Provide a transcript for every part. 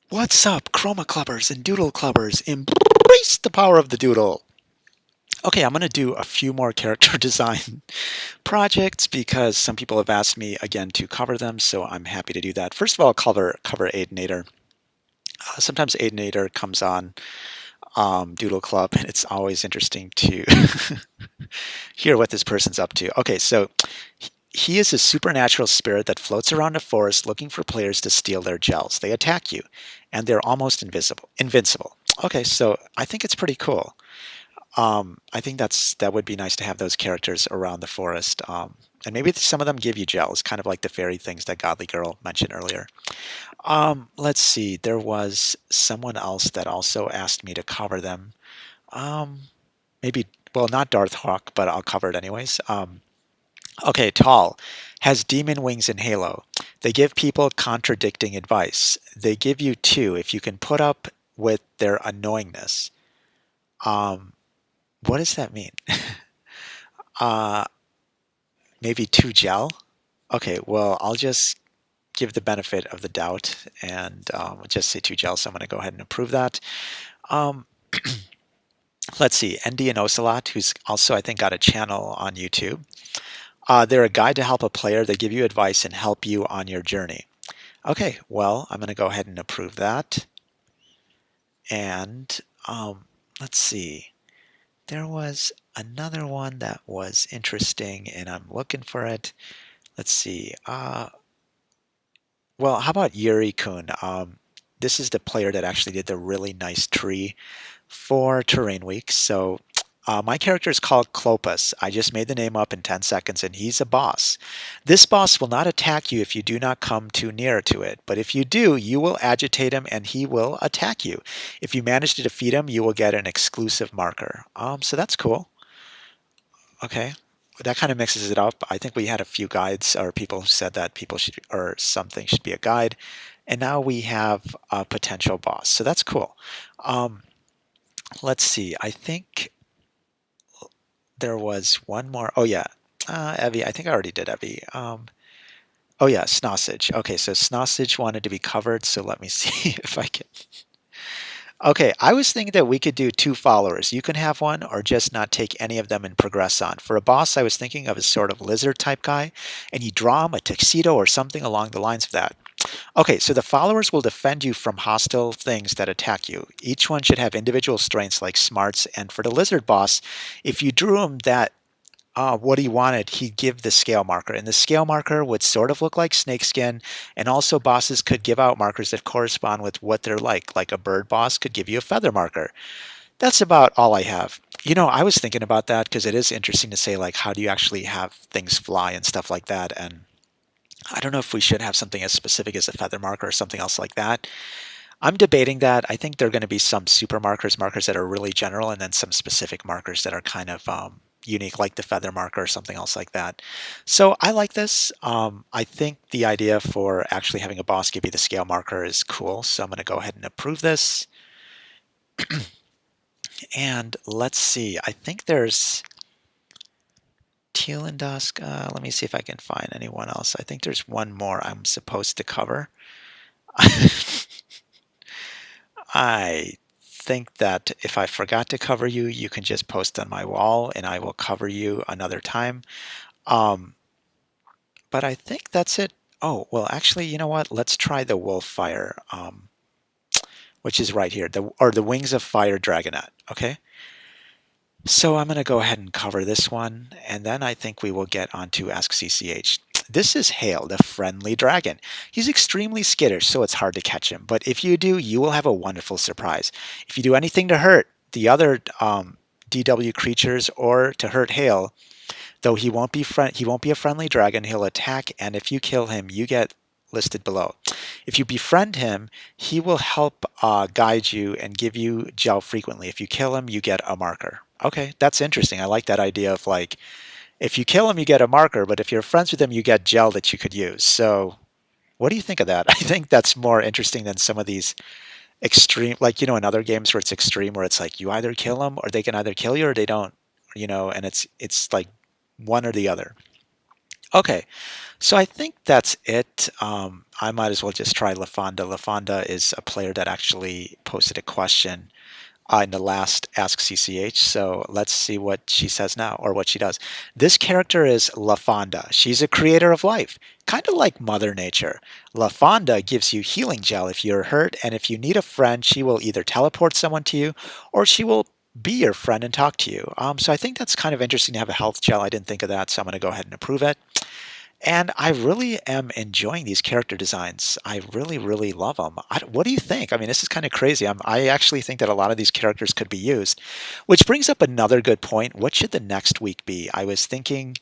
What's up, chroma clubbers and doodle clubbers? Embrace the power of the doodle. Okay, I'm going to do a few more character design projects because some people have asked me again to cover them, so I'm happy to do that. First of all, cover Aidenator. Sometimes Aidenator comes on Doodle Club, and it's always interesting to hear what this person's up to. Okay, so he is a supernatural spirit that floats around a forest looking for players to steal their gels. They attack you, and they're almost invincible. Okay, so I think it's pretty cool. I think that would be nice to have those characters around the forest. And maybe some of them give you gels, kind of like the fairy things that Godly Girl mentioned earlier. Let's see. There was someone else that also asked me to cover them. Um, maybe, well, not Darth Hawk, but I'll cover it anyways. Okay, Tall has demon wings in Halo. They give people contradicting advice. They give you two if you can put up with their annoyingness. Um, what does that mean? uh, maybe two gel? Okay, well, I'll just give the benefit of the doubt and just say two gel, so I'm going to go ahead and approve that. Um, let's see, ND and Ocelot, who's also, I think, got a channel on YouTube. They're a guide to help a player. They give you advice and help you on your journey. Okay, well, I'm going to go ahead and approve that. And let's see. There was another one that was interesting, and I'm looking for it. Let's see. Well, how about Yuri Kun? This is the player that actually did the really nice tree for Terrain Week. So my character is called Clopas. I just made the name up in 10 seconds, and he's a boss. This boss will not attack you if you do not come too near to it. But if you do, you will agitate him, and he will attack you. If you manage to defeat him, you will get an exclusive marker. So that's cool. Okay. That kind of mixes it up. I think we had a few guides or people who said that people should or something should be a guide. And now we have a potential boss. So that's cool. Um, let's see. I think there was one more. Oh, yeah. Evie. I think I already did Evie. Oh, yeah. Snossage. Okay. So Snossage wanted to be covered. So let me see if I can. Okay, I was thinking that we could do two followers. You can have one or just not take any of them and progress on. For a boss, I was thinking of a sort of lizard type guy, and you draw him a tuxedo or something along the lines of that. Okay, so the followers will defend you from hostile things that attack you. Each one should have individual strengths like smarts, and for the lizard boss, if you drew him that what he wanted, he'd give the scale marker. And the scale marker would sort of look like snakeskin. And also, bosses could give out markers that correspond with what they're like. Like a bird boss could give you a feather marker. That's about all I have. I was thinking about that because it is interesting to say, like, how do you actually have things fly and stuff like that? And I don't know if we should have something as specific as a feather marker or something else like that. I'm debating that. I think there are going to be some super markers, markers that are really general, and then some specific markers that are kind of unique, like the feather marker or something else like that. So I like this. I think the idea for actually having a boss give you the scale marker is cool. So I'm going to go ahead and approve this. And let's see. I think there's Teal and Dusk. Let me see if I can find anyone else. I think there's one more I'm supposed to cover. I think that if I forgot to cover you, you can just post on my wall and I will cover you another time. Um, but I think that's it. Oh, well, actually, you know what? Let's try the Wolf Fire, which is right here, or the Wings of Fire Dragonet. Okay. So I'm going to go ahead and cover this one, and then I think we will get onto Ask CCH. This is Hale, the friendly dragon. He's extremely skittish, so it's hard to catch him. But if you do, you will have a wonderful surprise. If you do anything to hurt the other DW creatures or to hurt Hale, though he won't be a friendly dragon, he'll attack, and if you kill him, you get listed below. If you befriend him, he will help guide you and give you gel frequently. If you kill him, you get a marker. Okay, that's interesting. I like that idea of like, if you kill him, you get a marker, but if you're friends with him, you get gel that you could use. So, what do you think of that? I think that's more interesting than some of these extreme, like, in other games where it's extreme, where it's like you either kill them or they can either kill you or they don't, and it's like one or the other. Okay, so I think that's it. I might as well just try LaFonda. LaFonda is a player that actually posted a question in the last Ask CCH. So let's see what she says now or what she does. This character is LaFonda. She's a creator of life, kind of like Mother Nature. LaFonda gives you healing gel if you're hurt, and if you need a friend, she will either teleport someone to you or she will be your friend and talk to you. So I think that's kind of interesting to have a health gel. I didn't think of that, so I'm going to go ahead and approve it. And I really am enjoying these character designs. I really, really love them. What do you think? I mean, this is kind of crazy. I actually think that a lot of these characters could be used, which brings up another good point. What should the next week be? I was thinking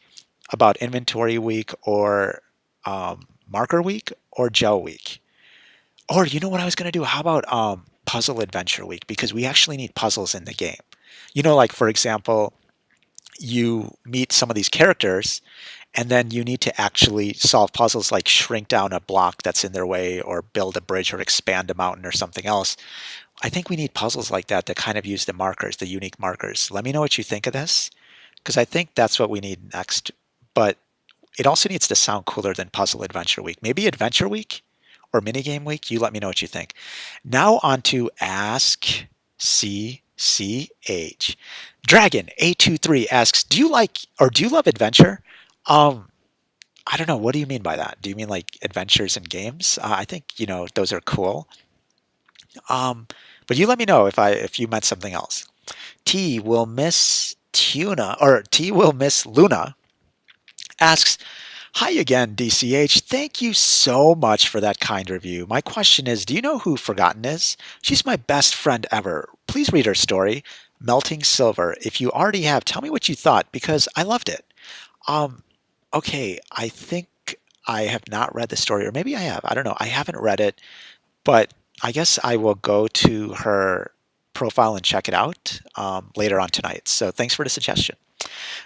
about inventory week or marker week or gel week. Or you know what I was going to do? How about puzzle adventure week? Because we actually need puzzles in the game. Like for example, you meet some of these characters and then you need to actually solve puzzles like shrink down a block that's in their way or build a bridge or expand a mountain or something else. I think we need puzzles like that that kind of use the markers, the unique markers. Let me know what you think of this because I think that's what we need next. But it also needs to sound cooler than Puzzle Adventure Week. Maybe Adventure Week or Minigame Week. You let me know what you think. Now on to Ask CCH. Dragon 823 asks, "Do you like or do you love adventure?" Um, I don't know. What do you mean by that? Do you mean like adventures in games? I think those are cool. Um, but you let me know if you meant something else. T will miss Tuna or T will miss Luna asks, "Hi again, DCH. Thank you so much for that kind review. My question is, do you know who Forgotten is? She's my best friend ever. Please read her story, Melting Silver. If you already have, tell me what you thought because I loved it." Um, okay, I think I have not read the story, or maybe I have. I don't know. I haven't read it, but I guess I will go to her profile and check it out later on tonight. So thanks for the suggestion.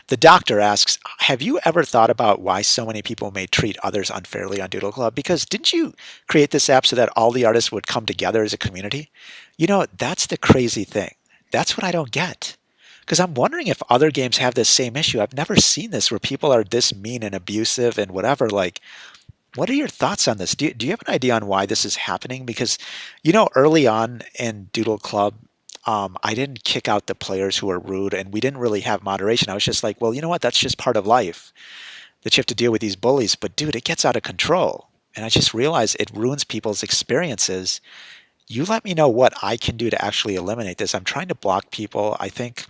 The doctor asks, "Have you ever thought about why so many people may treat others unfairly on Doodle Club? Because didn't you create this app so that all the artists would come together as a community?" That's the crazy thing. That's what I don't get. Because I'm wondering if other games have this same issue. I've never seen this where people are this mean and abusive and whatever. Like, what are your thoughts on this? Do you have an idea on why this is happening? Because, early on in Doodle Club, I didn't kick out the players who were rude, and we didn't really have moderation. I was just like, well, you know what? That's just part of life that you have to deal with these bullies. But dude, it gets out of control. And I just realized it ruins people's experiences. You let me know what I can do to actually eliminate this. I'm trying to block people. I think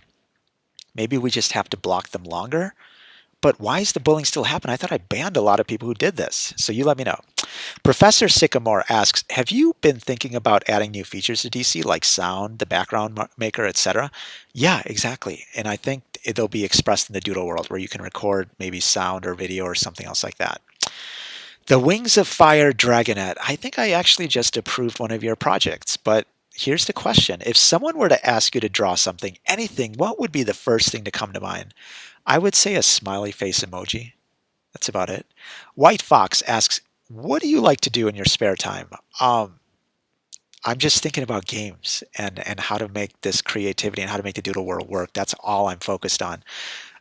maybe we just have to block them longer. But why is the bullying still happening? I thought I banned a lot of people who did this. So you let me know. Professor Sycamore asks, "Have you been thinking about adding new features to DC like sound, the background maker, etc.?" Yeah, exactly. And I think it'll be expressed in the Doodle world where you can record maybe sound or video or something else like that. The Wings of Fire Dragonette. I think I actually just approved one of your projects, but here's the question. If someone were to ask you to draw something, anything, what would be the first thing to come to mind? I would say a smiley face emoji. That's about it. White Fox asks, "What do you like to do in your spare time?" I'm just thinking about games and how to make this creativity and how to make the Doodle world work. That's all I'm focused on.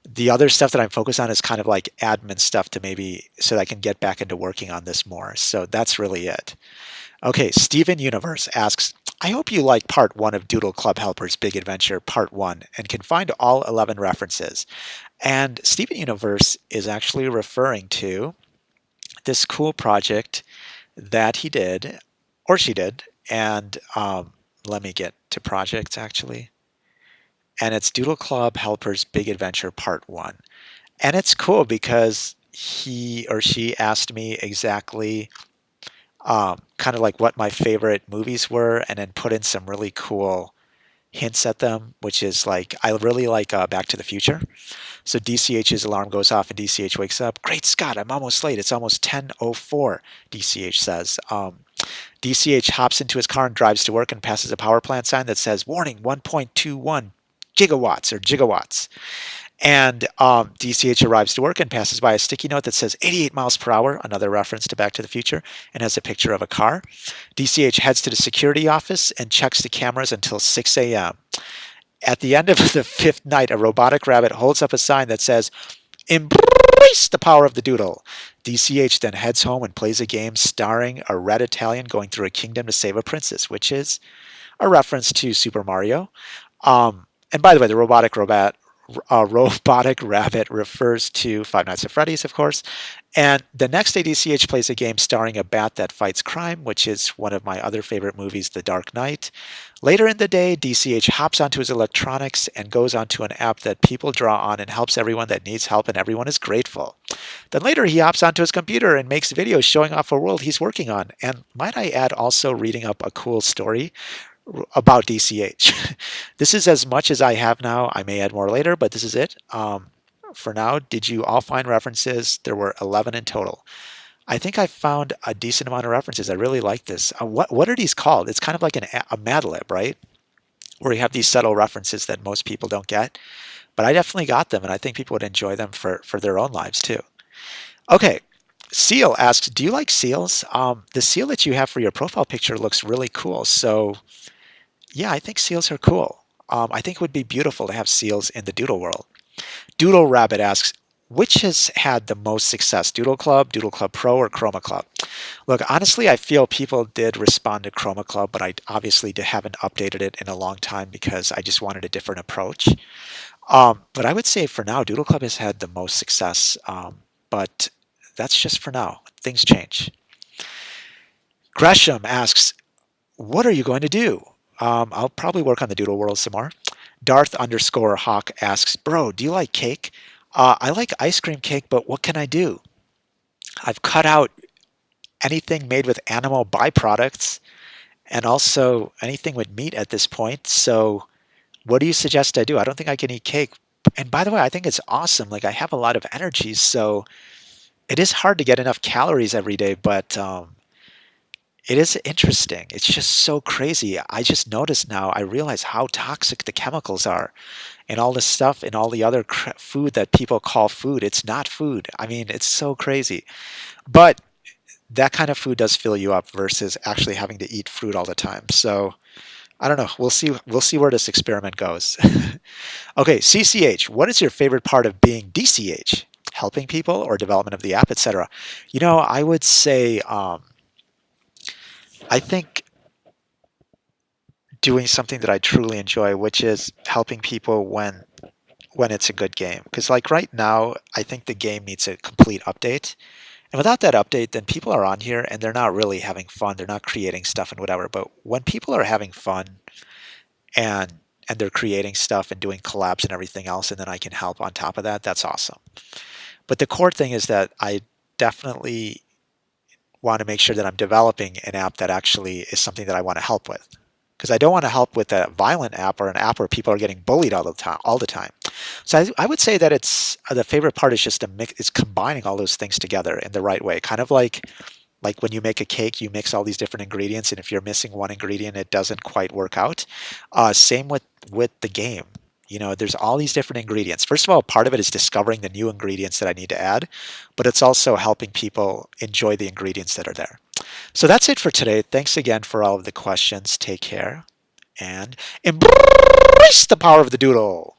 The other stuff that I'm focused on is kind of like admin stuff to maybe so that I can get back into working on this more. So that's really it. Okay, Steven Universe asks, "I hope you like part 1 of Doodle Club Helper's Big Adventure Part 1 and can find all 11 references." And Steven Universe is actually referring to this cool project that he did, or she did, and let me get to projects actually. And it's Doodle Club Helper's Big Adventure Part 1. And it's cool because he or she asked me exactly kind of like what my favorite movies were and then put in some really cool hints at them, which is like, I really like Back to the Future. So DCH's alarm goes off and DCH wakes up. "Great Scott, I'm almost late. It's almost 10:04, DCH says. DCH hops into his car and drives to work and passes a power plant sign that says, "Warning, 1.21 gigawatts or gigawatts." And DCH arrives to work and passes by a sticky note that says 88 miles per hour, another reference to Back to the Future, and has a picture of a car. DCH heads to the security office and checks the cameras until 6 a.m. At the end of the fifth night, a robotic rabbit holds up a sign that says, Embrace the power of the doodle. DCH then heads home and plays a game starring a red Italian going through a kingdom to save a princess, which is a reference to Super Mario. And by the way, the robotic rabbit refers to Five Nights at Freddy's, of course. And the next day, DCH plays a game starring a bat that fights crime, which is one of my other favorite movies, The Dark Knight. Later in the day, DCH hops onto his electronics and goes onto an app that people draw on and helps everyone that needs help, and everyone is grateful. Then later, he hops onto his computer and makes videos showing off a world he's working on. And might I add, also reading up a cool story about DCH. This is as much as I have now. I may add more later, but this is it. For now, did you all find references? There were 11 in total. I think I found a decent amount of references. I really like this. What are these called? It's kind of like a Mad Lib, right? Where you have these subtle references that most people don't get. But I definitely got them, and I think people would enjoy them for their own lives too. Okay, Seal asks, do you like seals? The seal that you have for your profile picture looks really cool. So yeah, I think seals are cool. I think it would be beautiful to have seals in the doodle world. Doodle Rabbit asks, which has had the most success, Doodle Club Pro, or Chroma Club? Look, honestly, I feel people did respond to Chroma Club, but I obviously haven't updated it in a long time because I just wanted a different approach. But I would say for now, Doodle Club has had the most success, but that's just for now. Things change. Gresham asks, what are you going to do? I'll probably work on the doodle world some more. Darth_Hawk asks, bro, do you like cake? I like ice cream cake, but what can I do? I've cut out anything made with animal byproducts and also anything with meat at this point. So what do you suggest I do? I don't think I can eat cake. And by the way, I think it's awesome. Like, I have a lot of energy, so it is hard to get enough calories every day, but it is interesting. It's just so crazy. I just noticed now, I realize how toxic the chemicals are and all this stuff and all the other food that people call food. It's not food. I mean, it's so crazy. But that kind of food does fill you up versus actually having to eat fruit all the time. So I don't know. We'll see. We'll see where this experiment goes. Okay, CCH. What is your favorite part of being DCH? Helping people or development of the app, etc. You know, I would say I think doing something that I truly enjoy, which is helping people when it's a good game. Because like right now, I think the game needs a complete update. And without that update, then people are on here and they're not really having fun. They're not creating stuff and whatever. But when people are having fun and they're creating stuff and doing collabs and everything else, and then I can help on top of that, that's awesome. But the core thing is that I definitely want to make sure that I'm developing an app that actually is something that I want to help with. Because I don't want to help with a violent app or an app where people are getting bullied all the time. So I would say that it's the favorite part is just it's combining all those things together in the right way. Kind of like when you make a cake, you mix all these different ingredients, and if you're missing one ingredient, it doesn't quite work out. Same with the game. You know, there's all these different ingredients. First of all, part of it is discovering the new ingredients that I need to add, but it's also helping people enjoy the ingredients that are there. So that's it for today. Thanks again for all of the questions. Take care and embrace the power of the doodle.